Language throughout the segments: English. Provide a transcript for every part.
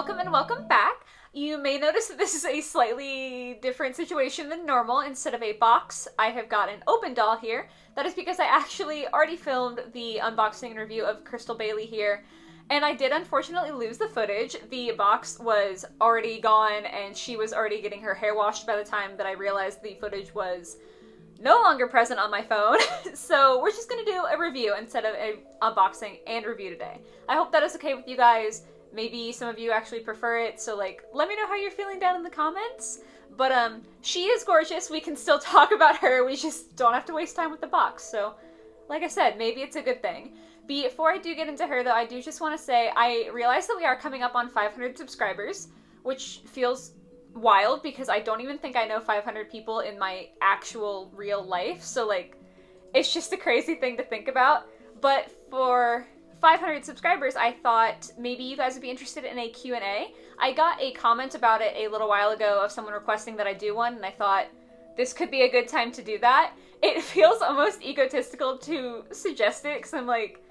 welcome and welcome back. You may notice that this is a slightly different situation than normal. Instead of a box, I have got an open doll here. That is because I actually already filmed the unboxing and review of Krystal Bailey here, and I did unfortunately lose the footage. The box was already gone, and she was already getting her hair washed by the time that I realized the footage was no longer present on my phone. So we're just gonna do a review instead of an unboxing and review today. I hope that is okay with you guys. Maybe some of you actually prefer it, so let me know how you're feeling down in the comments. But she is gorgeous. We can still talk about her. We just don't have to waste time with the box. So like I said, maybe it's a good thing. Before I do get into her though, I do just want to say I realize that we are coming up on 500 subscribers, which feels wild because I don't even think I know 500 people in my actual real life. So it's just a crazy thing to think about. But for 500 subscribers, I thought maybe you guys would be interested in a Q&A. I got a comment about it a little while ago of someone requesting that I do one, and I thought this could be a good time to do that. It feels almost egotistical to suggest it, because I'm like,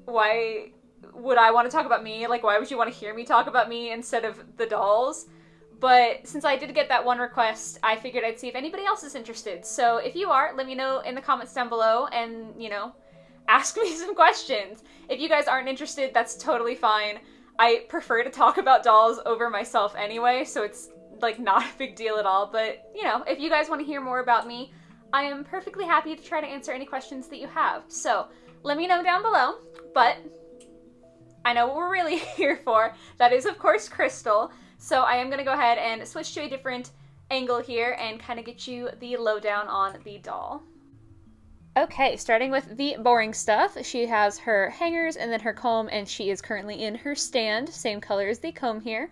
why would I want to talk about me? Why would you want to hear me talk about me instead of the dolls? But since I did get that one request, I figured I'd see if anybody else is interested. So if you are, let me know in the comments down below and, ask me some questions. If you guys aren't interested, that's totally fine. I prefer to talk about dolls over myself anyway, so it's not a big deal at all. But, if you guys want to hear more about me, I am perfectly happy to try to answer any questions that you have. So let me know down below. But I know what we're really here for. That is, of course, Krystal. So I am going to go ahead and switch to a different angle here and kind of get you the lowdown on the doll. Okay, starting with the boring stuff. She has her hangers and then her comb, and she is currently in her stand. Same color as the comb here.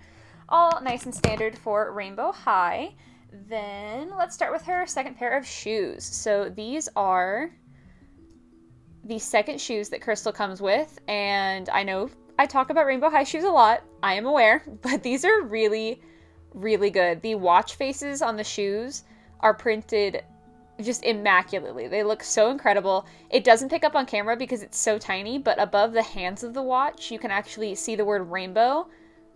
All nice and standard for Rainbow High. Then let's start with her second pair of shoes. So these are the second shoes that Krystal comes with, and I know I talk about Rainbow High shoes a lot, I am aware, but these are really, really good. The watch faces on the shoes are printed just immaculately. They look so incredible. It doesn't pick up on camera because it's so tiny, but above the hands of the watch, you can actually see the word rainbow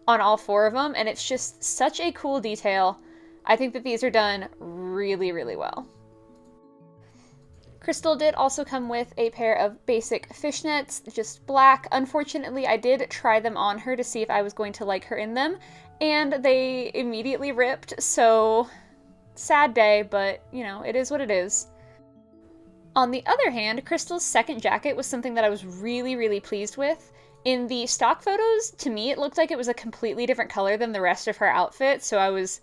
on all four of them, and it's just such a cool detail. I think that these are done really, really well. Krystal did also come with a pair of basic fishnets, just black. Unfortunately, I did try them on her to see if I was going to like her in them, and they immediately ripped, so sad day, but it is what it is. On the other hand, Krystal's second jacket was something that I was really, really pleased with. In the stock photos, to me, it looked like it was a completely different color than the rest of her outfit, so I was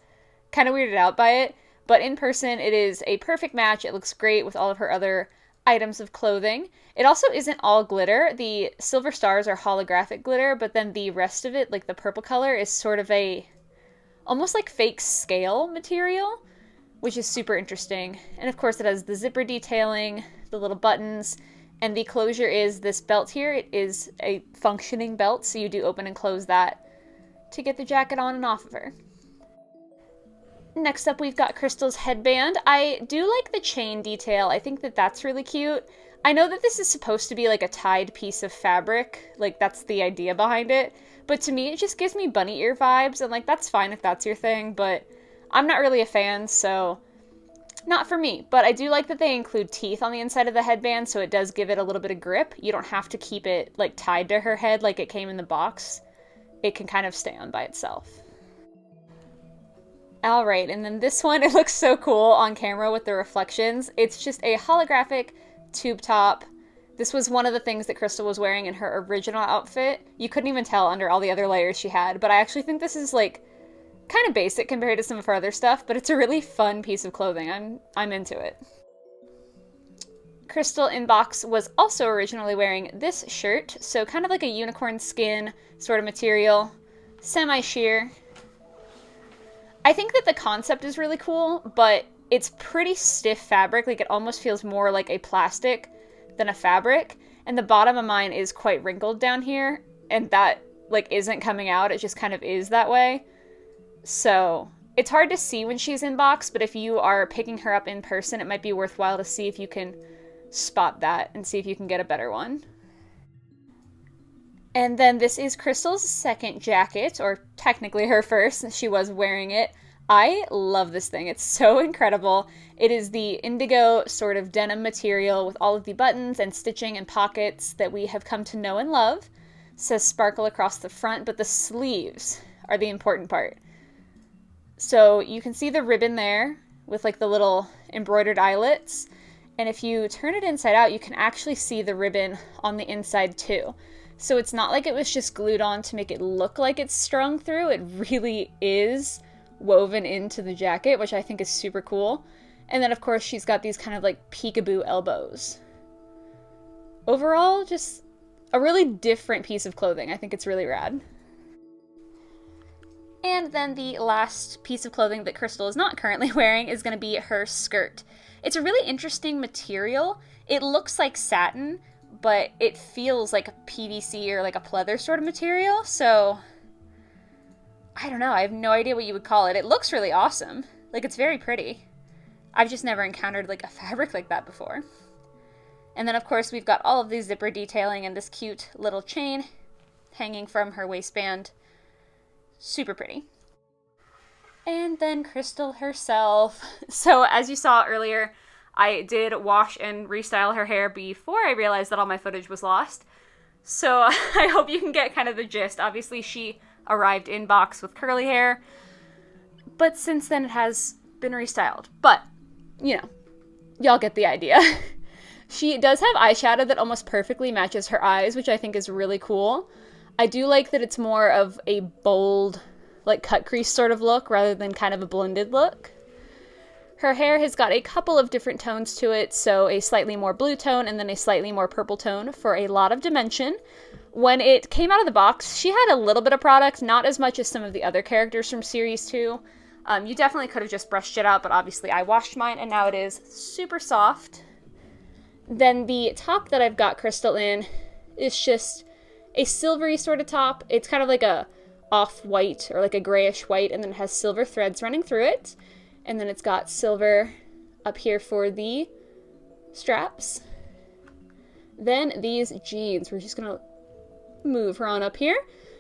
kind of weirded out by it. But in person, it is a perfect match. It looks great with all of her other items of clothing. It also isn't all glitter. The silver stars are holographic glitter, but then the rest of it, the purple color, is sort of almost like fake scale material, which is super interesting. And of course, it has the zipper detailing, the little buttons, and the closure is this belt here. It is a functioning belt, so you do open and close that to get the jacket on and off of her. Next up, we've got Krystal's headband. I do like the chain detail. I think that that's really cute. I know that this is supposed to be a tied piece of fabric. That's the idea behind it. But to me, it just gives me bunny ear vibes. And that's fine if that's your thing. But I'm not really a fan, so not for me. But I do like that they include teeth on the inside of the headband, so it does give it a little bit of grip. You don't have to keep it tied to her head like it came in the box. It can kind of stay on by itself. Alright, and then this one, it looks so cool on camera with the reflections. It's just a holographic tube top. This was one of the things that Krystal was wearing in her original outfit. You couldn't even tell under all the other layers she had, but I actually think this is kind of basic compared to some of her other stuff, but it's a really fun piece of clothing. I'm into it. Krystal in box was also originally wearing this shirt, so kind of like a unicorn skin sort of material, semi-sheer. I think that the concept is really cool, but it's pretty stiff fabric. It almost feels more like a plastic than a fabric. And the bottom of mine is quite wrinkled down here, and that isn't coming out. It just kind of is that way. So it's hard to see when she's in box, but if you are picking her up in person, it might be worthwhile to see if you can spot that and see if you can get a better one. And then this is Krystal's second jacket, or technically her first, since she was wearing it. I love this thing. It's so incredible. It is the indigo sort of denim material with all of the buttons and stitching and pockets that we have come to know and love. It says sparkle across the front, but the sleeves are the important part. So you can see the ribbon there with like the little embroidered eyelets. And if you turn it inside out, you can actually see the ribbon on the inside too. So it's not like it was just glued on to make it look like it's strung through. It really is woven into the jacket, which I think is super cool. And then of course she's got these kind of like peekaboo elbows. Overall, just a really different piece of clothing. I think it's really rad. And then the last piece of clothing that Krystal is not currently wearing is going to be her skirt. It's a really interesting material. It looks like satin, but it feels like a PVC or like a pleather sort of material, so I don't know, I have no idea what you would call it. It looks really awesome. Like, it's very pretty. I've just never encountered like a fabric like that before. And then of course we've got all of these zipper detailing and this cute little chain hanging from her waistband. Super pretty. And then Krystal herself. So as you saw earlier, I did wash and restyle her hair before I realized that all my footage was lost. So I hope you can get kind of the gist. Obviously she arrived in box with curly hair, but since then it has been restyled. But, you know, y'all get the idea. She does have eyeshadow that almost perfectly matches her eyes, which I think is really cool. I do like that it's more of a bold, like cut crease sort of look rather than kind of a blended look. Her hair has got a couple of different tones to it, so a slightly more blue tone and then a slightly more purple tone for a lot of dimension. When it came out of the box, she had a little bit of product, not as much as some of the other characters from Series 2. You definitely could have just brushed it out, but obviously I washed mine and now it is super soft. Then the top that I've got Krystal in is just a silvery sort of top. It's kind of like a off-white or like a grayish white, and then it has silver threads running through it. And then it's got silver up here for the straps. Then these jeans, we're just gonna move her on up here.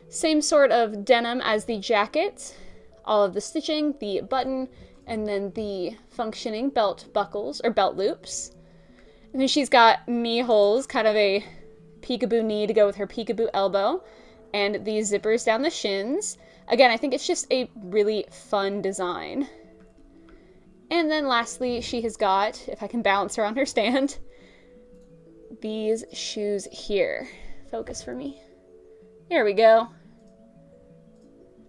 Same sort of denim as the jacket. All of the stitching, the button, and then the functioning belt buckles, or belt loops. And then she's got knee holes, kind of a peekaboo knee to go with her peekaboo elbow, and these zippers down the shins. Again, I think it's just a really fun design. And then lastly, she has got, if I can balance her on her stand, these shoes here. Focus for me. There we go.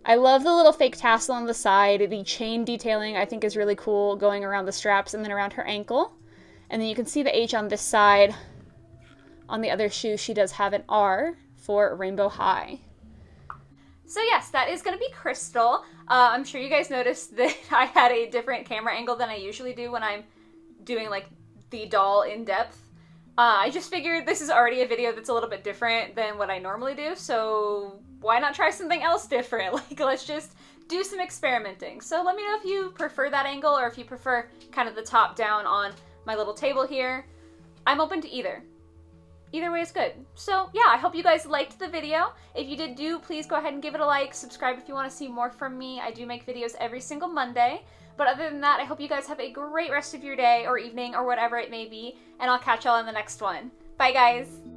I love the little fake tassel on the side. The chain detailing I think is really cool, going around the straps and then around her ankle. And then you can see the H on this side. On the other shoe, she does have an R for Rainbow High. So yes, that is going to be Krystal. I'm sure you guys noticed that I had a different camera angle than I usually do when I'm doing like the doll in depth. I just figured this is already a video that's a little bit different than what I normally do, so why not try something else different? Like, let's just do some experimenting. So let me know if you prefer that angle or if you prefer kind of the top down on my little table here. I'm open to either. Either way is good. So yeah, I hope you guys liked the video. If you did, please go ahead and give it a like. Subscribe if you want to see more from me. I do make videos every single Monday. But other than that, I hope you guys have a great rest of your day or evening or whatever it may be. And I'll catch y'all in the next one. Bye guys!